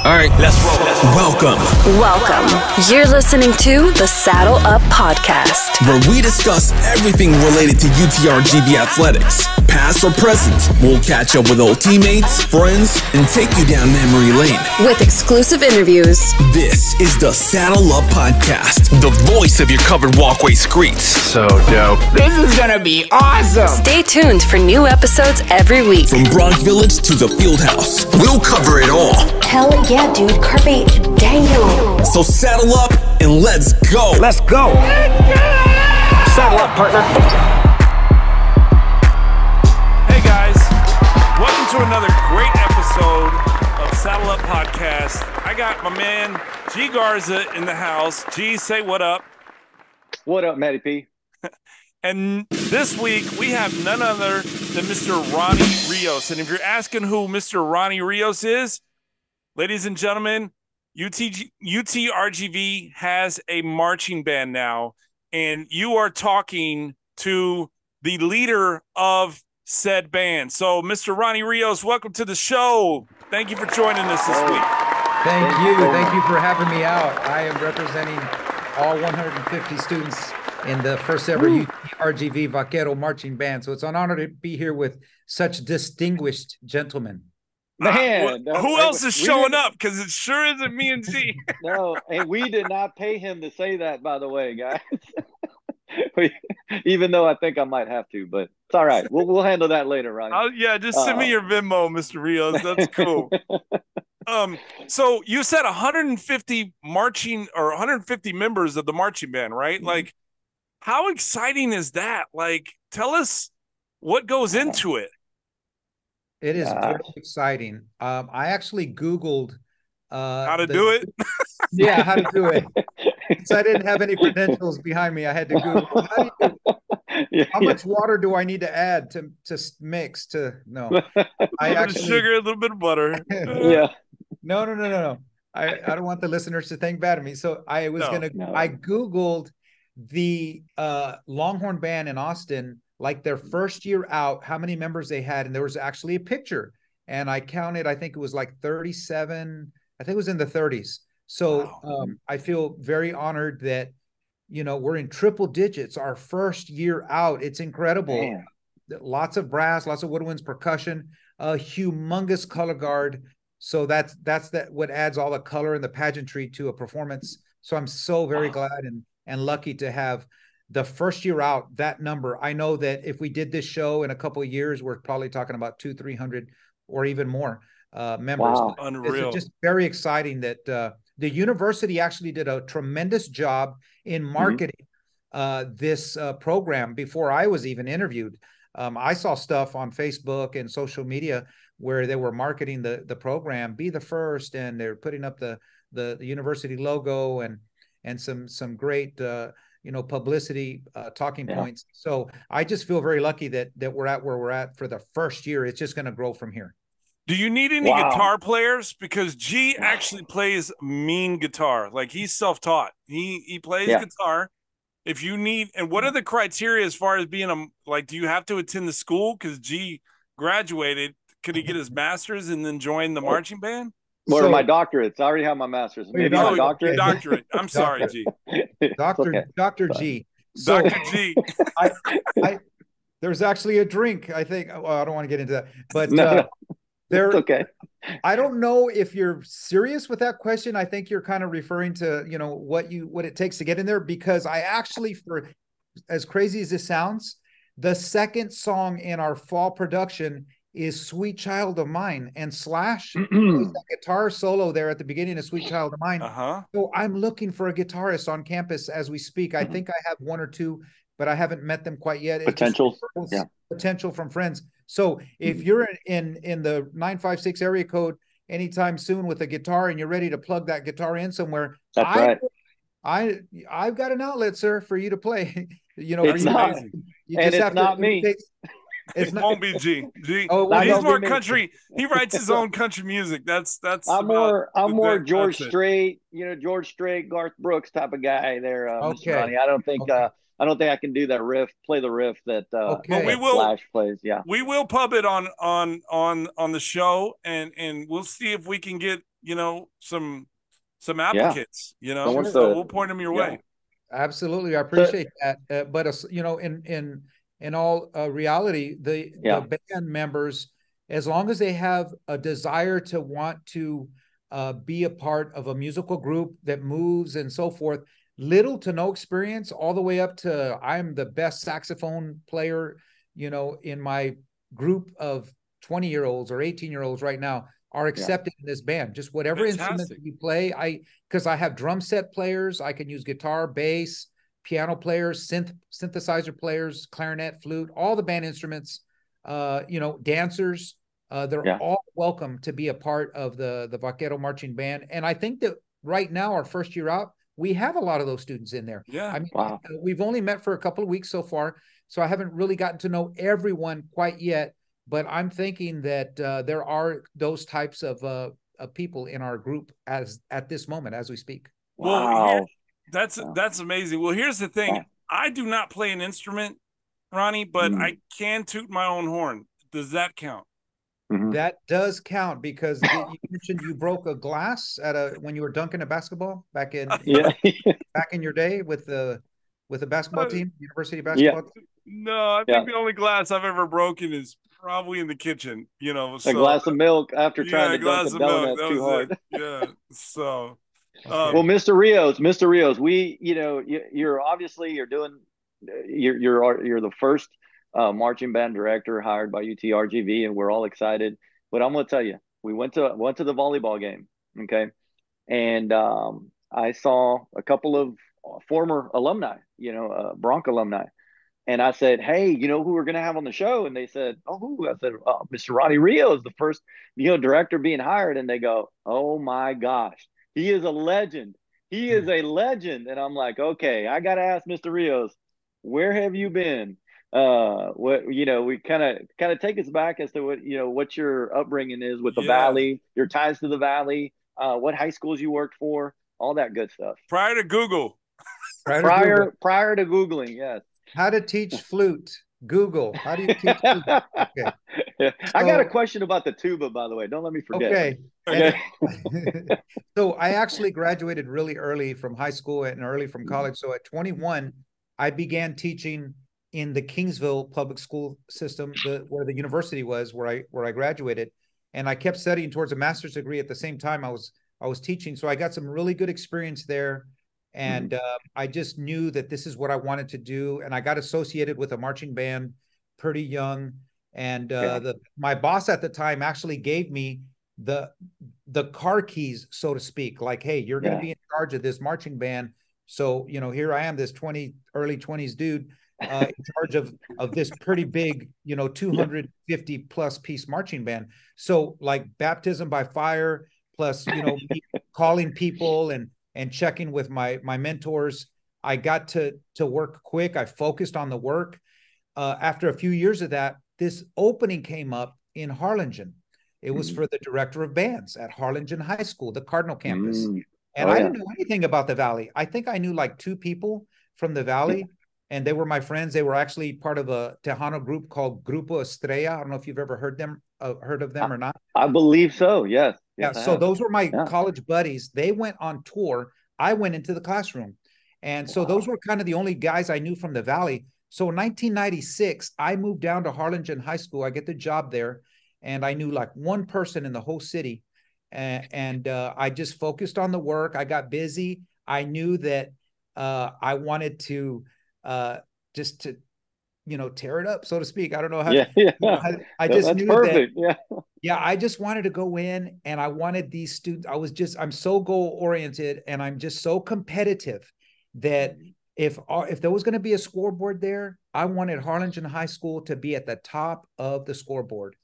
All right, let's roll. Welcome. You're listening to the Saddle Up Podcast, where we discuss everything related to UTRGV athletics, past or present. We'll catch up with old teammates, friends, and take you down memory lane with exclusive interviews. This is the Saddle Up Podcast, the voice of your covered walkway streets. So dope. This is gonna be awesome. Stay tuned for new episodes every week. From Bronx Village to the Fieldhouse, we'll cover it all. Hell yeah, dude. Carpe diem. So saddle up and let's go. Let's go. Saddle up, partner. Hey guys, welcome to another great episode of Saddle Up Podcast. I got my man G Garza in the house. G, say what up. What up, Matty P? And this week we have none other than Mr. Ronnie Rios. And if you're asking who Mr. Ronnie Rios is, ladies and gentlemen, UTRGV has a marching band now, and you are talking to the leader of said band. So, Mr. Ronnie Rios, welcome to the show. Thank you for joining us this week. Thank you. Thank you for having me out. I am representing all 150 students in the first ever UTRGV Vaquero marching band. So it's an honor to be here with such distinguished gentlemen. Man, who else is showing up? Because it sure isn't me and G. No, and we did not pay him to say that, by the way, guys. Even though I think I might have to, but it's all right. We'll handle that later, Ronnie. Yeah, just send me your Venmo, Mr. Rios. That's cool. So you said 150 marching or 150 members of the marching band, right? Mm-hmm. Like, how exciting is that? Like, tell us what goes into it. It is very exciting. I actually Googled how to do it. Yeah, how to do it. So I didn't have any credentials behind me. I had to Google. How much water do I need to add to mix? I actually sugar, a little bit of butter. Yeah. No. I don't want the listeners to think bad of me. So I Googled the Longhorn Band in Austin, like their first year out, how many members they had, and there was actually a picture, and I counted, I think it was like 37, I think it was in the 30s. So wow. I feel very honored that, we're in triple digits our first year out. It's incredible. Man. Lots of brass, lots of woodwinds, percussion, a humongous color guard. So that's what adds all the color and the pageantry to a performance. So I'm so very glad and lucky to have the first year out, that number. I know that if we did this show in a couple of years, we're probably talking about 200-300 or even more members. Wow. Unreal. It's just very exciting that the university actually did a tremendous job in marketing this program before I was even interviewed. I saw stuff on Facebook and social media where they were marketing the program, Be the First, and they're putting up the university logo and some great publicity talking points. So I just feel very lucky that we're at where we're at for the first year. It's just going to grow from here. Do you need any guitar players? Because G actually plays mean guitar. Like, he's self-taught. He plays guitar. If you need, and what are the criteria as far as being do you have to attend the school? Because G graduated. Could he get his master's and then join the marching band? What are my doctorates? I already have my master's. Maybe my doctorate. Doctorate. I'm sorry, G. Dr. G. So, Dr. G. There's actually a drink, I think. Well, I don't want to get into that. But it's okay. I don't know if you're serious with that question. I think you're kind of referring to, what it takes to get in there, because I actually, for as crazy as this sounds, the second song in our fall production is Sweet Child of Mine, and Slash that guitar solo there at the beginning of Sweet Child of Mine. So I'm looking for a guitarist on campus as we speak. I think I have one or two, but I haven't met them quite yet. Potential from friends. So if you're in the 956 area code anytime soon with a guitar and you're ready to plug that guitar in somewhere, that's right. I've got an outlet, sir, for you to play. It's not, and it's not me. It won't be G. Oh, he's more country. He writes his own country music. That's. I'm more George Strait, George Strait, Garth Brooks type of guy there. Okay. Mr. Ronnie. I I don't think I can do that riff, play the riff that okay. we will, Flash plays. Yeah, we will pub it on the show, and we'll see if we can get, you know, some applicants. You know, so we'll point them your way. Absolutely, I appreciate that. But you know, in all reality, the band members, as long as they have a desire to want to be a part of a musical group that moves and so forth, little to no experience, all the way up to I'm the best saxophone player, you know, in my group of 20-year-olds or 18-year-olds right now are accepted in this band. Just whatever instrument you play. Because I have drum set players, I can use guitar, bass, piano players, synthesizer players, clarinet, flute, all the band instruments, you know, dancers. They're all welcome to be a part of the Vaquero Marching Band. And I think that right now, our first year out, we have a lot of those students in there. Yeah. I mean, we've only met for a couple of weeks so far, so I haven't really gotten to know everyone quite yet, but I'm thinking that there are those types of people in our group at this moment, as we speak. Well, that's amazing. Well, here's the thing. I do not play an instrument, Ronnie, but I can toot my own horn. Does that count? That does count, because you mentioned you broke a glass when you were dunking a basketball back in back in your day with the basketball team, university basketball team? No, I think the only glass I've ever broken is probably in the kitchen. You know, a glass of milk after trying to dunk a donut too hard. Yeah, so. Well, Mr. Rios, we, you know, you're obviously you're the first marching band director hired by UTRGV, and we're all excited. But I'm going to tell you, we went to the volleyball game, okay, and I saw a couple of former alumni, you know, Bronc alumni, and I said, hey, you know who we're going to have on the show? And they said, oh, I said, Mr. Ronnie Rios, the first, you know, director being hired, and they go, oh my gosh, he is a legend. He is a legend. And I'm like, okay, I got to ask Mr. Rios, where have you been? What, you know, we kind of take us back as to what, you know, what your upbringing is with the Valley, your ties to the Valley, what high schools you worked for, all that good stuff. Prior to Google. Prior to Googling, yes. How to teach flute. Google. How do you teach flute? Okay. I got a question about the tuba, by the way. Don't let me forget. Okay. So I actually graduated really early from high school and early from college. So at 21, I began teaching in the Kingsville public school system, where the university was, where I graduated, and I kept studying towards a master's degree at the same time I was teaching. So I got some really good experience there, and I just knew that this is what I wanted to do. And I got associated with a marching band pretty young, and my boss at the time actually gave me the car keys, so to speak. Like, hey, you're going to be in charge of this marching band. So, you know, here I am, this early 20s dude, in charge of this pretty big, you know, 250 plus piece marching band. So like baptism by fire, plus, you know, calling people and checking with my mentors. I got to work quick. I focused on the work. After a few years of that, this opening came up in Harlingen. It was for the director of bands at Harlingen High School, the Cardinal campus. And I didn't know anything about the Valley. I think I knew like 2 people from the Valley, and they were my friends. They were actually part of a Tejano group called Grupo Estrella. I don't know if you've ever heard of them or not. I believe so, yes. Yeah, so those were my college buddies. They went on tour. I went into the classroom. And so those were kind of the only guys I knew from the Valley. So in 1996, I moved down to Harlingen High School. I get the job there, and I knew like one person in the whole city. And I just focused on the work. I got busy. I knew that I wanted to just to, you know, tear it up, so to speak. I don't know how. I just knew perfect. that. I just wanted to go in, and I wanted these students. I'm so goal oriented, and I'm just so competitive that if there was going to be a scoreboard there, I wanted Harlingen High School to be at the top of the scoreboard.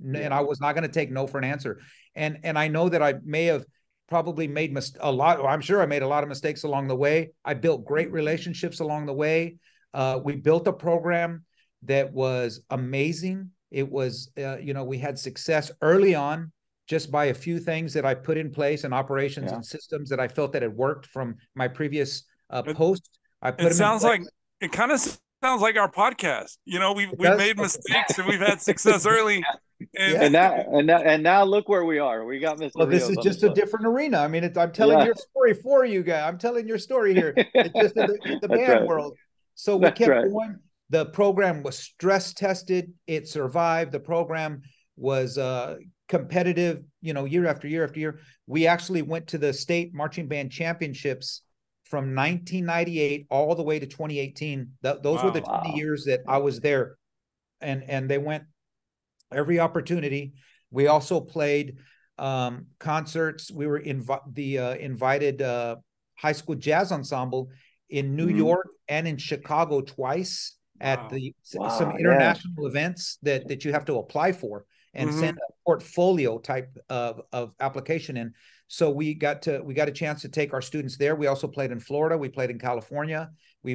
And I was not going to take no for an answer. And I know that I may have probably made I'm sure I made a lot of mistakes along the way. I built great relationships along the way. We built a program that was amazing. It was, you know, we had success early on just by a few things that I put in place, and operations and systems that I felt that had worked from my previous post. It sounds like it kind of sounds like our podcast. You know, we've made mistakes and we've had success early. And now look where we are. We got Mr. Well, this Rios is just a different arena. I mean, I'm telling your story for you guys. I'm telling your story here. It's just in the band world. So we kept going. The program was stress tested. It survived. The program was competitive, year after year after year. We actually went to the state marching band championships from 1998 all the way to 2018. Those were the 20 years that I was there. And they went every opportunity. We also played concerts. We were invited high school jazz ensemble in New York and in Chicago twice at some international events that you have to apply for and send a portfolio type of application in. So we got a chance to take our students there. We also played in Florida. We played in California. We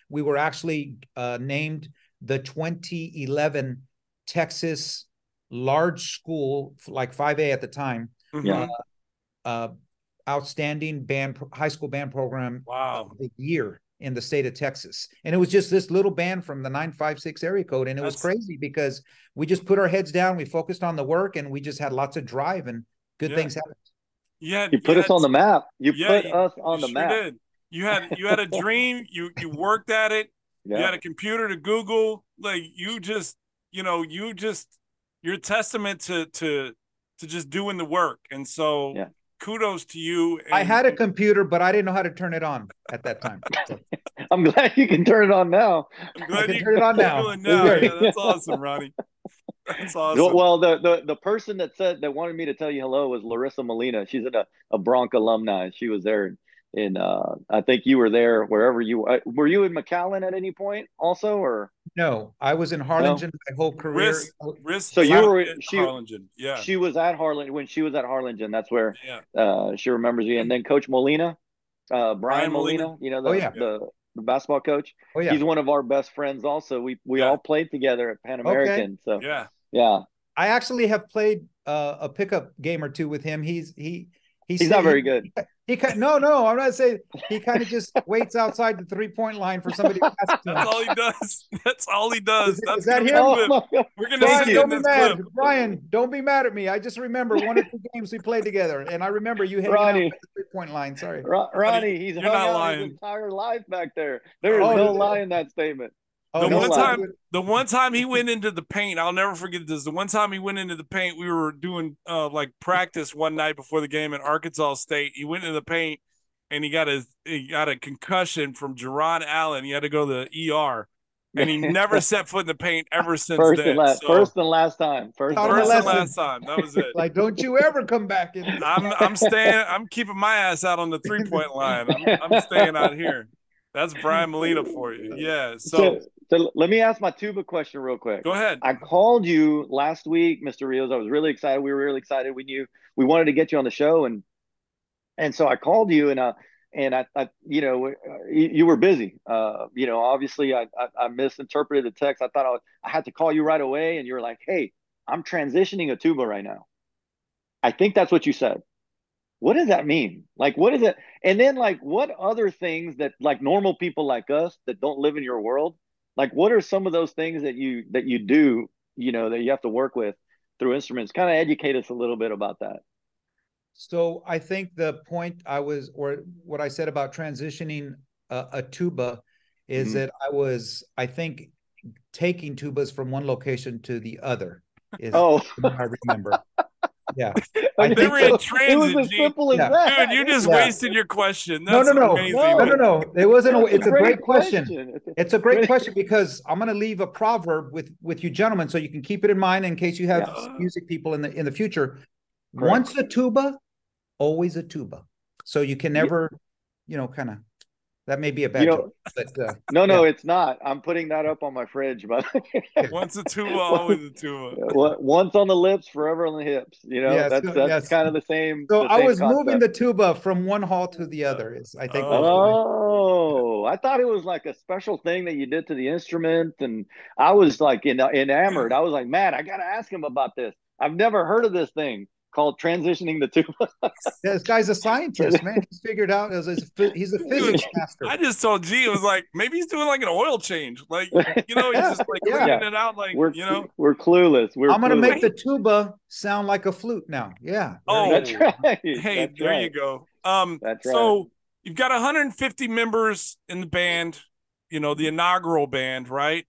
were actually named the 2011 Texas large school, like 5A at the time, outstanding high school band program of the year in the state of Texas. And it was just this little band from the 956 area code. And it was crazy because we just put our heads down, we focused on the work, and we just had lots of drive and good things happened. Yeah, you put us on the map. You put us on the map. Did. You had a dream. You worked at it. You had a computer to Google. Like you're a testament to just doing the work. And so kudos to you. I had a computer, but I didn't know how to turn it on at that time. So. I'm glad you can turn it on now. I'm glad you can turn it on now. Yeah, that's awesome, Ronnie. That's awesome. Well, the person that wanted me to tell you hello was Larissa Molina. She's a Bronc alumni. She was there in I think you were there wherever you were. You in McAllen at any point also, or no? I was in Harlingen my whole career. So you were Harlingen. Yeah, she was at Harlingen when she was at Harlingen. That's where she remembers you. And then Coach Molina, Brian Molina, the basketball coach. Oh, yeah. He's one of our best friends. Also, we all played together at Pan American. So yeah. I actually have played a pickup game or two with him. He's not very good. No, I'm not saying he kind of just waits outside the 3-point line for somebody to pass to him. That's all he does. That's all he does. Is that him? We're gonna see don't be mad. Brian, don't be mad at me. I just remember 1 or 2 games we played together, and I remember you hanging out at the 3-point line. Sorry, Ronnie, he's hung out his entire life back there. There is no lie in that statement. The one time he went into the paint, I'll never forget this. The one time he went into the paint, we were doing like practice one night before the game at Arkansas State. He went into the paint and he got a concussion from Jerron Allen. He had to go to the ER, and he never set foot in the paint ever since then. First and last time. First and last time. That was it. Like, don't you ever come back in. I'm staying. I'm keeping my ass out on the 3-point line. I'm staying out here. That's Brian Molina for you. Yeah. So let me ask my tuba question real quick. Go ahead. I called you last week, Mr. Rios. I was really excited. We were really excited. We knew we wanted to get you on the show, and so I called you, and I you were busy. Obviously I misinterpreted the text. I thought I had to call you right away, and you were like, "Hey, I'm transitioning a tuba right now." I think that's what you said. What does that mean? Like, what is it? And then, like, what other things that, like, normal people like us that don't live in your world, like, what are some of those things that you do, that you have to work with through instruments? Kind of educate us a little bit about that. So I think the point what I said about transitioning a tuba is that I think taking tubas from one location to the other is I remember. Yeah, they were in transit. It was as simple as that. Dude, you just wasted your question. That's amazing. No. It wasn't. It's a great question. It's a great question because I'm going to leave a proverb with you gentlemen, so you can keep it in mind in case you have music people in the future. Correct. Once a tuba, always a tuba. So you can never, kind of. That may be a bad joke, but no, it's not. I'm putting that up on my fridge. But once a tuba, always a tuba. Once on the lips, forever on the hips. That's kind of the same. So I was moving the tuba from one hall to the other. I think. I thought it was like a special thing that you did to the instrument, and I was like enamored. I was like, man, I got to ask him about this. I've never heard of this thing called transitioning the tuba. This guy's a scientist, man. He's figured out he's a physics master. I just told G, it was like, maybe he's doing like an oil change. Like, he's just like cleaning it out. Like, we're clueless. I'm going to make the tuba sound like a flute now. Yeah. That's right. Hey, that's there right. you go. That's right. So you've got 150 members in the band, the inaugural band, right?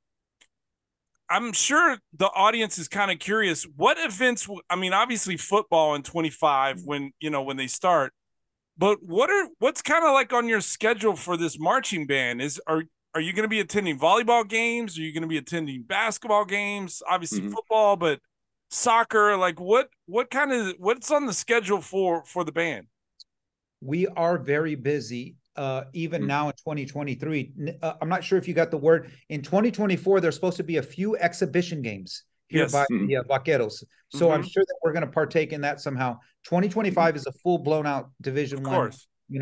I'm sure the audience is kind of curious. What events? Obviously football in 25 when they start. But what's kind of like on your schedule for this marching band? Are you going to be attending volleyball games? Are you going to be attending basketball games? Obviously football, but soccer. Like what's on the schedule for the band? We are very busy. Even now in 2023, I'm not sure if you got the word. In 2024, there's supposed to be a few exhibition games here by the Vaqueros. So I'm sure that we're going to partake in that somehow. 2025 is a full blown out Division I,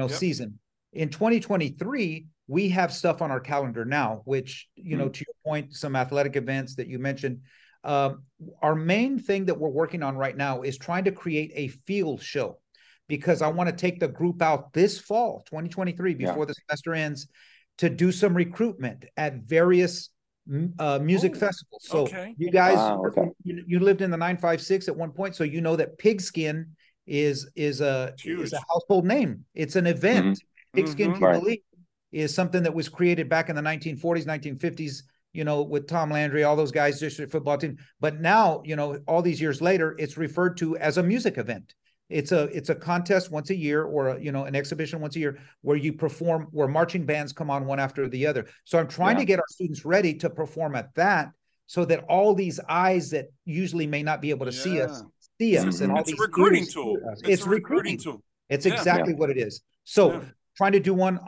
season. In 2023, we have stuff on our calendar now, which, to your point, some athletic events that you mentioned. Our main thing that we're working on right now is trying to create a field show, because I want to take the group out this fall, 2023, before the semester ends, to do some recruitment at various music festivals. So you guys, you lived in the 956 at one point, so you know that Pigskin is a household name. It's an event. Pigskin Jubilee is something that was created back in the 1940s, 1950s, with Tom Landry, all those guys, district football team. But now, all these years later, it's referred to as a music event. It's a contest once a year, or an exhibition once a year, where you perform, where marching bands come on one after the other. So I'm trying to get our students ready to perform at that, so that all these eyes that usually may not be able to see us, and all it's these a recruiting tool. It's recruiting tool. It's exactly what it is. So trying to do one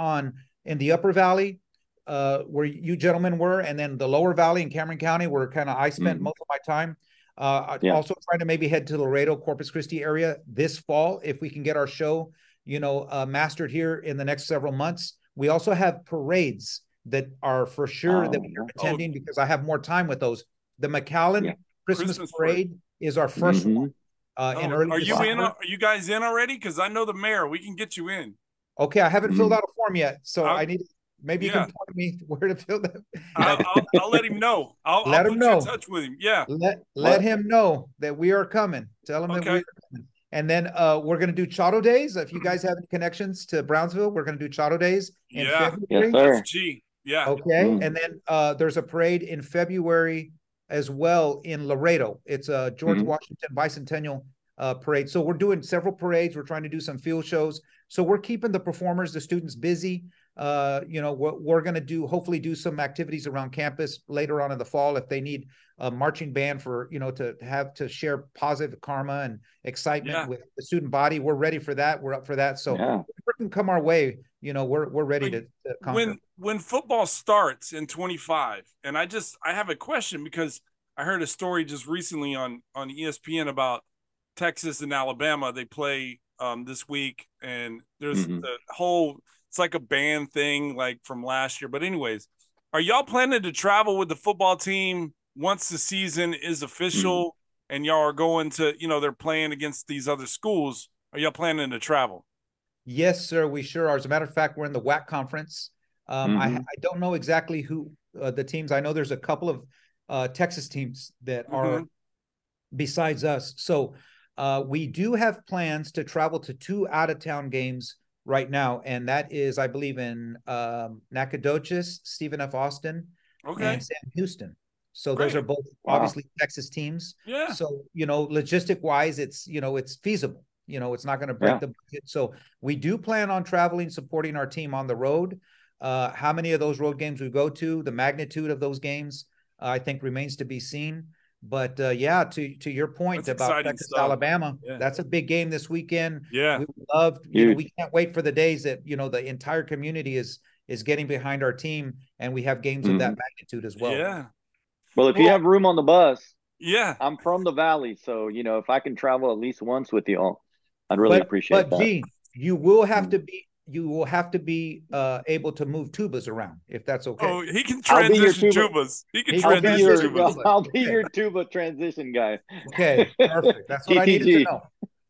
in the Upper Valley, where you gentlemen were, and then the Lower Valley in Cameron County, where I spent most of my time. Also trying to maybe head to Laredo, Corpus Christi area this fall, if we can get our show, mastered here in the next several months. We also have parades that are for sure that we're attending, because I have more time with those. The McAllen Christmas Parade is our first one. In early Are you in? Are you guys in already? Because I know the mayor. We can get you in. Okay, I haven't filled out a form yet, so I need. Maybe you can point me where to fill that. I'll let him know. I'll let him know. You in touch with him. Yeah. Let him know that we are coming. Tell him that we are coming. And then we're going to do Chato Days. If you guys have any connections to Brownsville, we're going to do Chato Days in February. Yes, sir. Gee. Yeah. Okay. And then there's a parade in February as well in Laredo. It's a George Washington Bicentennial parade. So we're doing several parades. We're trying to do some field shows. So we're keeping the performers, the students busy. We're going to hopefully do some activities around campus later on in the fall, if they need a marching band for, to share positive karma and excitement with the student body. We're ready for that. We're up for that. So if it can come our way, we're ready to conquer. When football starts in 25, and I have a question, because I heard a story just recently on ESPN about Texas and Alabama. They play this week, and there's the whole, it's like a band thing like from last year. But anyways, are y'all planning to travel with the football team once the season is official and y'all are going to, they're playing against these other schools? Are y'all planning to travel? Yes, sir, we sure are. As a matter of fact, we're in the WAC conference. I don't know exactly who the teams. I know there's a couple of Texas teams that are besides us. So we do have plans to travel to 2 out-of-town games right now, and that is, I believe, in Nacogdoches, Stephen F. Austin, and Sam Houston. So those are both obviously Texas teams. Yeah. So, logistic-wise, it's, it's feasible. It's not going to break the budget. So we do plan on traveling, supporting our team on the road. How many of those road games we go to, the magnitude of those games, I think remains to be seen. But to your point about Texas, Alabama, that's a big game this weekend. Yeah, we love. We can't wait for the days that the entire community is getting behind our team, and we have games of that magnitude as well. Yeah. Well, if you have room on the bus, I'm from the Valley, so if I can travel at least once with you all, I'd really appreciate that. But Gene, you will have to be able to move tubas around, if that's okay. Oh, he can transition tubas. He can transition tubas. I'll be your tuba transition guy. Okay, perfect. That's what I needed to know.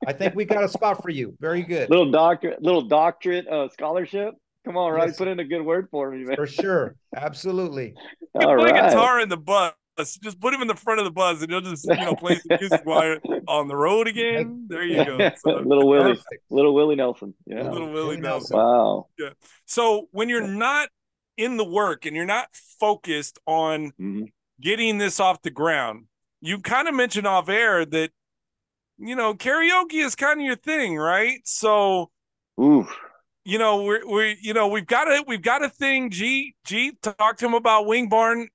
I think we got a spot for you. Very good. Little doctorate scholarship. Come on, right? Yes. Put in a good word for me, man. For sure. Absolutely. You can play guitar in the bus. Just put him in the front of the bus and he'll just, play some music while you're on the road again. There you go. So, little Willie Nelson. Yeah. Little Willie Nelson. Wow. Yeah. So when you're not in the work and you're not focused on getting this off the ground, you kind of mentioned off air that, karaoke is kind of your thing, right? So, ooh. We've got a thing. G, talk to him about Wing Barn.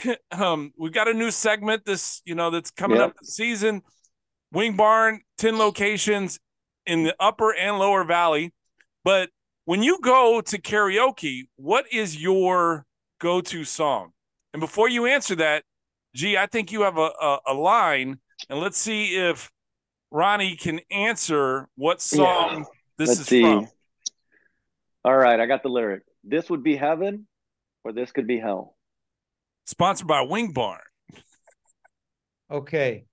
We've got a new segment that's coming up this season. Wing Barn, 10 locations in the upper and lower valley. But when you go to karaoke, what is your go-to song? And before you answer that, G, I think you have a line, and let's see if Ronnie can answer what song this is from. All right, I got the lyric. This would be heaven, or this could be hell. Sponsored by Wing Barn. Okay.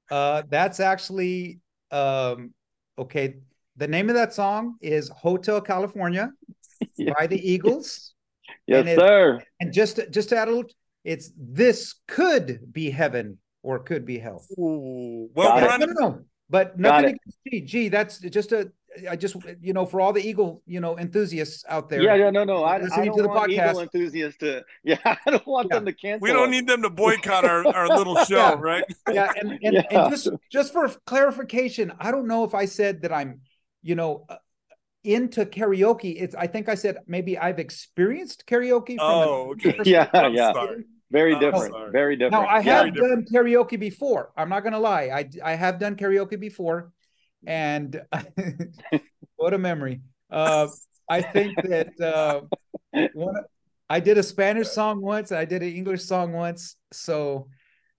That's actually okay. The name of that song is Hotel California by the Eagles. Yes, sir. And just to add a little, it's this could be heaven or could be hell. Ooh. Well, no. But nothing against G. That's just for all the Eagle, enthusiasts out there. No. I don't want Eagle enthusiasts to. Yeah, I don't want them to cancel. We don't need them to boycott our little show, right? Yeah, and just for clarification, I don't know if I said that I'm, into karaoke. I think I said maybe I've experienced karaoke. Very different. Very different. Now I have done karaoke before. I'm not gonna lie. I have done karaoke before, and what a memory. I think that I did a Spanish song once. I did an English song once. So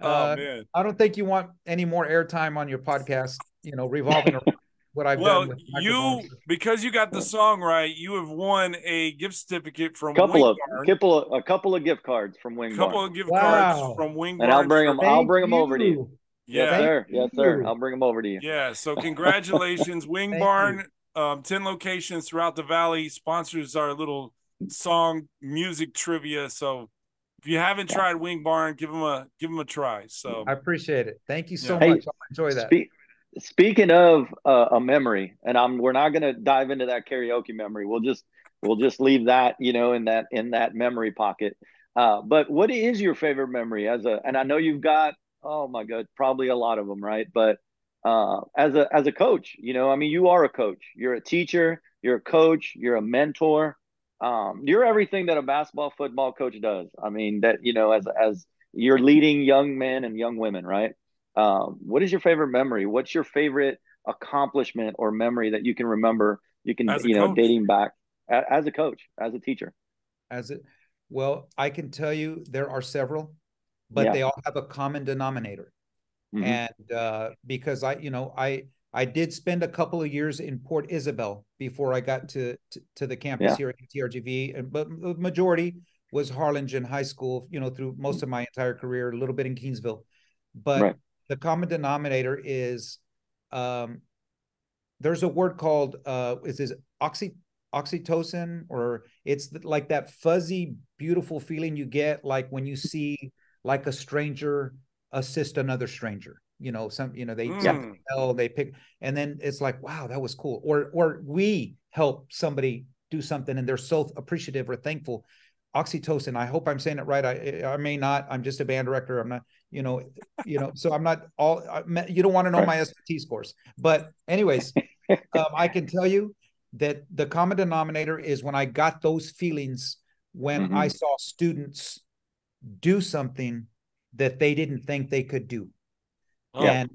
man. I don't think you want any more airtime on your podcast. Revolving around what I've done. Well, because you got the song right, you have won a gift certificate from a couple of gift cards from Wing Barn. A couple of gift cards from Wing Barn. And I'll bring them over to you. Yeah. Yes, sir. I'll bring them over to you. Yeah. So congratulations, Wing Barn. 10 locations throughout the valley. Sponsors our little song music trivia. So if you haven't tried Wing Barn, give them a try. So I appreciate it. Thank you so much. I enjoy that. Speaking of a memory, and we're not going to dive into that karaoke memory. We'll just leave that, in that memory pocket. But what is your favorite memory and I know you've got, oh my God, probably a lot of them, right? But as a coach, you are a coach. You're a teacher. You're a coach. You're a mentor. You're everything that a basketball, football coach does. As you're leading young men and young women, right? What is your favorite memory? What's your favorite accomplishment or memory that you can remember? You can, dating back as a coach, as a teacher. Well, I can tell you there are several, but they all have a common denominator. And because I did spend a couple of years in Port Isabel before I got to the campus here at UTRGV, but the majority was Harlingen High School, through most of my entire career, a little bit in Kingsville. But the common denominator is there's a word called oxytocin, or it's like that fuzzy, beautiful feeling you get like when you see like a stranger assist another stranger. They pick, and then it's like, wow, that was cool. Or we help somebody do something and they're so appreciative or thankful. Oxytocin. I hope I'm saying it right. I may not. I'm just a band director. I'm not, so I'm not all, you don't want to know my SAT scores. But anyways, I can tell you that the common denominator is when I got those feelings when I saw students do something that they didn't think they could do. And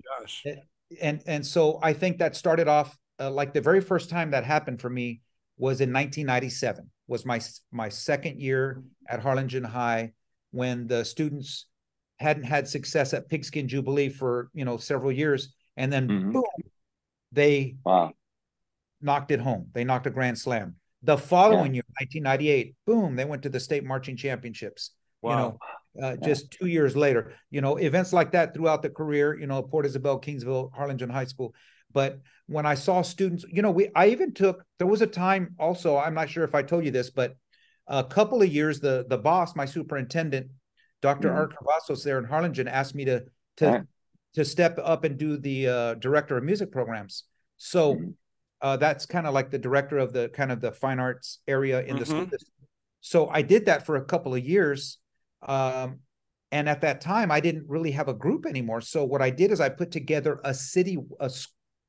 so I think that started off like the very first time that happened for me was in 1997. Was my second year at Harlingen High, when the students hadn't had success at Pigskin Jubilee for several years, and then boom, they knocked it home. They knocked a grand slam. The following year, 1998, boom, they went to the state marching championships. Wow. Just 2 years later, events like that throughout the career, Port Isabel, Kingsville, Harlingen High School. But when I saw students, there was a time also, I'm not sure if I told you this, but a couple of years, the boss, my superintendent, Dr. Art Cavazos there in Harlingen, asked me to step up and do the director of music programs. So that's kind of like the director of the kind of the fine arts area in the school district. So I did that for a couple of years. And at that time, I didn't really have a group anymore. So what I did is I put together a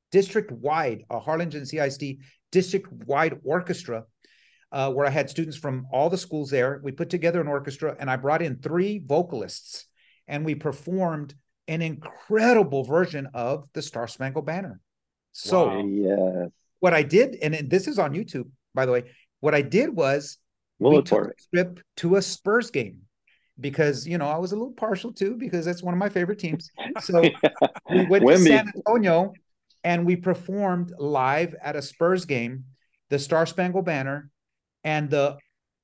district-wide, a Harlingen CISD district-wide orchestra where I had students from all the schools there. We put together an orchestra, and I brought in 3 vocalists, and we performed an incredible version of the Star Spangled Banner. So what I did, and this is on YouTube, by the way, what I did was we took a trip to a Spurs game. Because, I was a little partial too, because that's one of my favorite teams. So we went to San Antonio and we performed live at a Spurs game, the Star Spangled Banner, and the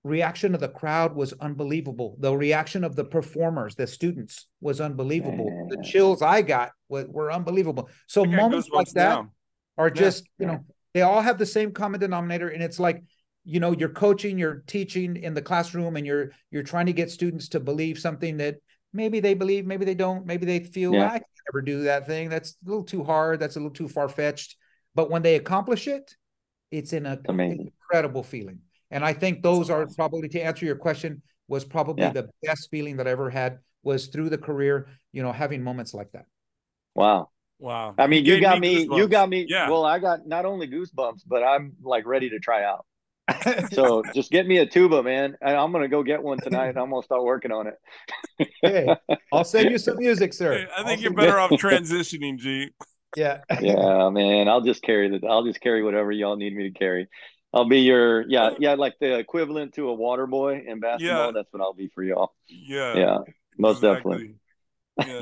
reaction of the crowd was unbelievable. The reaction of the performers, the students, was unbelievable. The chills I got were unbelievable. So moments like that are just, they all have the same common denominator. And it's like, you're coaching, you're teaching in the classroom, and you're trying to get students to believe something that maybe they believe, maybe they don't, maybe they feel I can never do that thing. That's a little too hard. That's a little too far-fetched. But when they accomplish it, it's an incredible feeling. And I think those are probably, to answer your question, was probably the best feeling that I ever had was through the career, having moments like that. Wow. I mean, you got me. Yeah. Well, I got not only goosebumps, but I'm like ready to try out. So just get me a tuba, man. And I'm going to go get one tonight. And I'm going to start working on it. Hey, I'll send you some music, sir. Hey, I think you're better off transitioning, G. Yeah. Yeah, man. I'll just carry whatever y'all need me to carry. I'll be your, like the equivalent to a water boy in basketball. Yeah. That's what I'll be for y'all. Yeah. Most definitely. Yeah.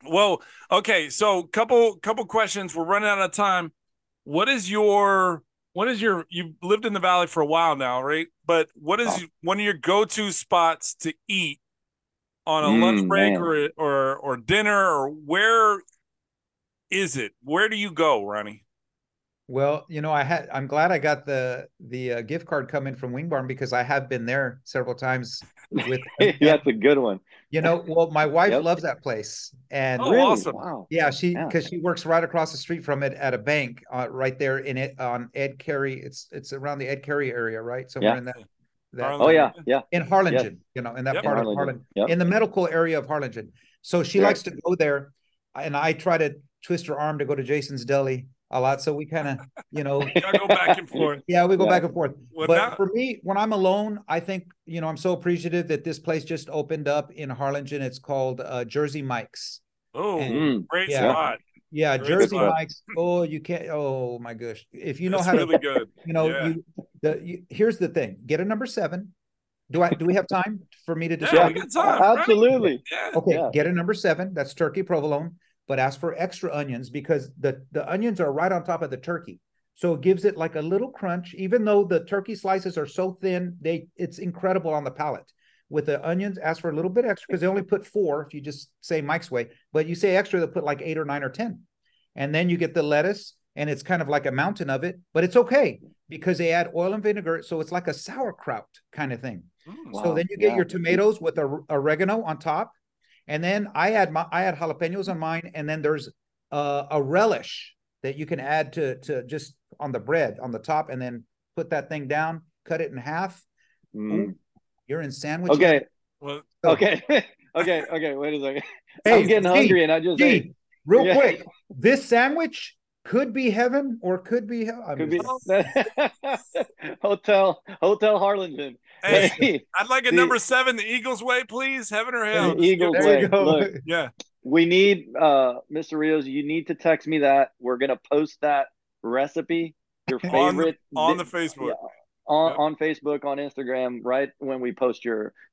Well, okay. So couple questions. We're running out of time. You've lived in the Valley for a while now, right? But what is one of your go-to spots to eat on a lunch break or dinner, or where is it? Where do you go, Ronnie? Well, I'm glad I got the gift card coming from Wing Barn, because I have been there several times with that's a good one. Well, my wife loves that place. And really? Awesome. Wow. Yeah, because she works right across the street from it at a bank right there in it on Ed Carey. It's around the Ed Carey area, right? Somewhere in that. In Harlingen, in that part of Harlingen, in the medical area of Harlingen. So she likes to go there, and I try to twist her arm to go to Jason's Deli a lot. So we kind of, go back and forth. Yeah, we go back and forth. But for me, when I'm alone, I think, I'm so appreciative that this place just opened up in Harlingen. It's called Jersey Mike's. Oh, great spot. Yeah, great Jersey spot. Mike's. Oh, you can't. Oh my gosh. If you know how really to, good. Here's the thing. Get a number 7. Do we have time for me to just? Yeah, we got time. Absolutely. Right? Okay. Get a number 7. That's turkey provolone. But ask for extra onions, because the onions are right on top of the turkey. So it gives it like a little crunch, even though the turkey slices are so thin, it's incredible on the palate. With the onions, ask for a little bit extra, because they only put 4 if you just say Mike's way. But you say extra, they'll put like 8 or 9 or 10. And then you get the lettuce, and it's kind of like a mountain of it. But it's okay, because they add oil and vinegar, so it's like a sauerkraut kind of thing. So then you get your tomatoes with oregano on top. And then I add jalapenos on mine, and then there's a relish that you can add to just on the bread on the top, and then put that thing down, cut it in half. Ooh, you're in sandwich. Okay. Okay. Okay. Wait a second. Hey, I'm getting hungry, and I just real quick. This sandwich could be heaven or could be hell. Could be Hotel Harlingen. Hey, I'd like a number 7, the Eagles way, please. Heaven or hell. The Eagles way. Look, yeah. We need, Mr. Rios, you need to text me that. We're going to post that recipe, your favorite. on the Facebook. On Facebook, on Instagram, right when we post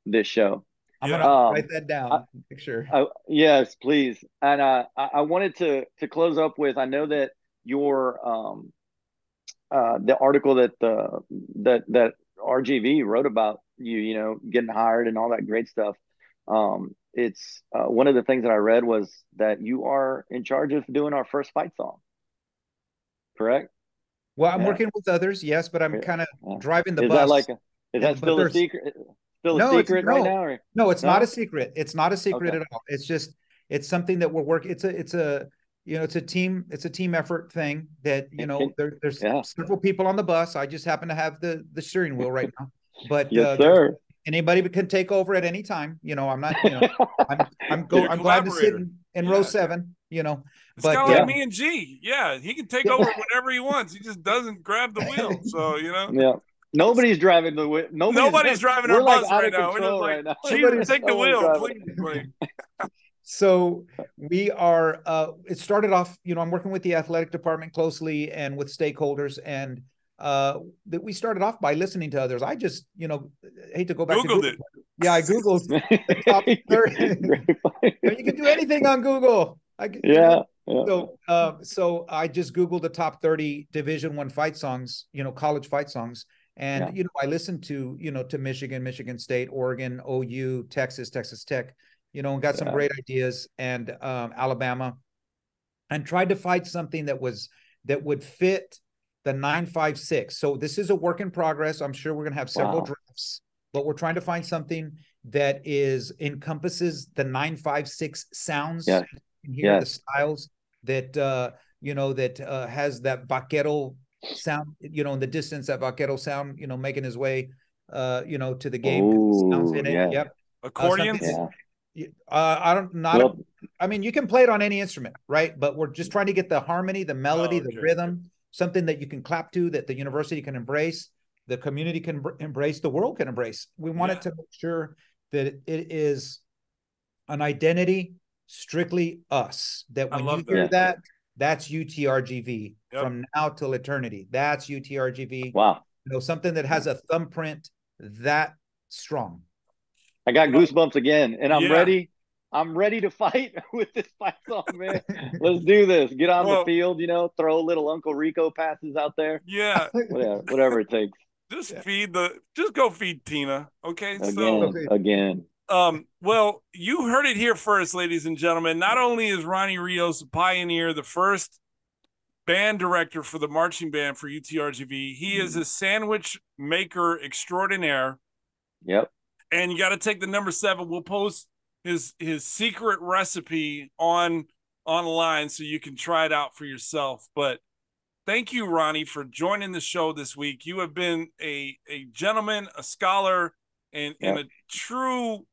this show. I'm going to write that down. Make sure. Yes, please. And I wanted to close up with, I know that your the article that RGV wrote about you, getting hired and all that great stuff. It's one of the things that I read was that you are in charge of doing our first fight song. correct? Well, I'm working with others, yes, but I'm kind of driving the bus. Is that still a secret? Still a secret right now? Or? No, it's not a secret. It's not a secret at all. It's just, it's something that we're working. It's a team effort thing that, there's several people on the bus. I just happen to have the steering wheel right now, but yes, sir. Anybody can take over at any time. I'm not, I'm glad to sit in row 7, It's kind of like me and G. Yeah, he can take over whenever he wants. He just doesn't grab the wheel. So, Yeah. Nobody's driving the wheel. Nobody's driving our bus right now. We're just like, G, take the wheel, please. So we are, it started off, I'm working with the athletic department closely and with stakeholders, and that we started off by listening to others. I just, hate to go back Googled to Google. it. Yeah, I Googled the top 30. You can do anything on Google. So I just Googled the top 30 Division I fight songs, college fight songs. And, I listened to, to Michigan State, Oregon, OU, Texas Tech, and got some great ideas, and Alabama, and tried to find something that would fit the 956. So this is a work in progress. I'm sure we're going to have several drafts, but we're trying to find something that encompasses the 956 sounds. Yeah. You can hear the styles that, that has that vaquero sound, in the distance, that vaquero sound, making his way, to the game. Sounds in it. Yeah. Yep. Accordions. I mean, you can play it on any instrument, right? But we're just trying to get the harmony, the melody, the rhythm, something that you can clap to, that the university can embrace, the community can embrace, the world can embrace. We wanted to make sure that it is an identity strictly us, that when you hear that, that's UTRGV from now till eternity. That's UTRGV. Wow. Something that has a thumbprint that strong. I got goosebumps again, and I'm ready. I'm ready to fight with this fight song, man. Let's do this. Get on the field, throw little Uncle Rico passes out there. Yeah. Whatever it takes. Just go feed Tina. Okay. Again. Well, you heard it here first, ladies and gentlemen. Not only is Ronnie Rios a pioneer, the first band director for the marching band for UTRGV, he is a sandwich maker extraordinaire. Yep. And you got to take the number 7. We'll post his secret recipe online so you can try it out for yourself. But thank you, Ronnie, for joining the show this week. You have been a gentleman, a scholar, and a true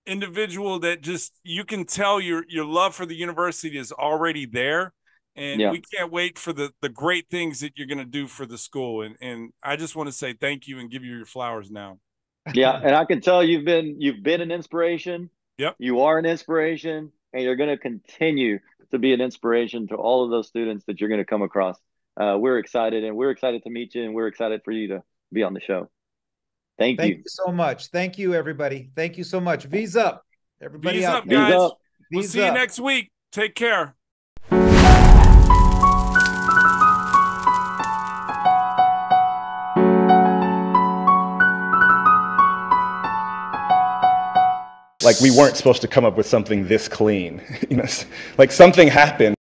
individual that just, you can tell your love for the university is already there. And we can't wait for the great things that you're going to do for the school. And I just want to say thank you and give you your flowers now. Yeah. And I can tell you've been an inspiration. Yep. You are an inspiration, and you're going to continue to be an inspiration to all of those students that you're going to come across. We're excited, and we're excited to meet you, and we're excited for you to be on the show. Thank you so much. Thank you, everybody. Thank you so much. V's up. Everybody V's out. Up, guys. V's up. We'll see you next week. Take care. Like, we weren't supposed to come up with something this clean. Like, something happened.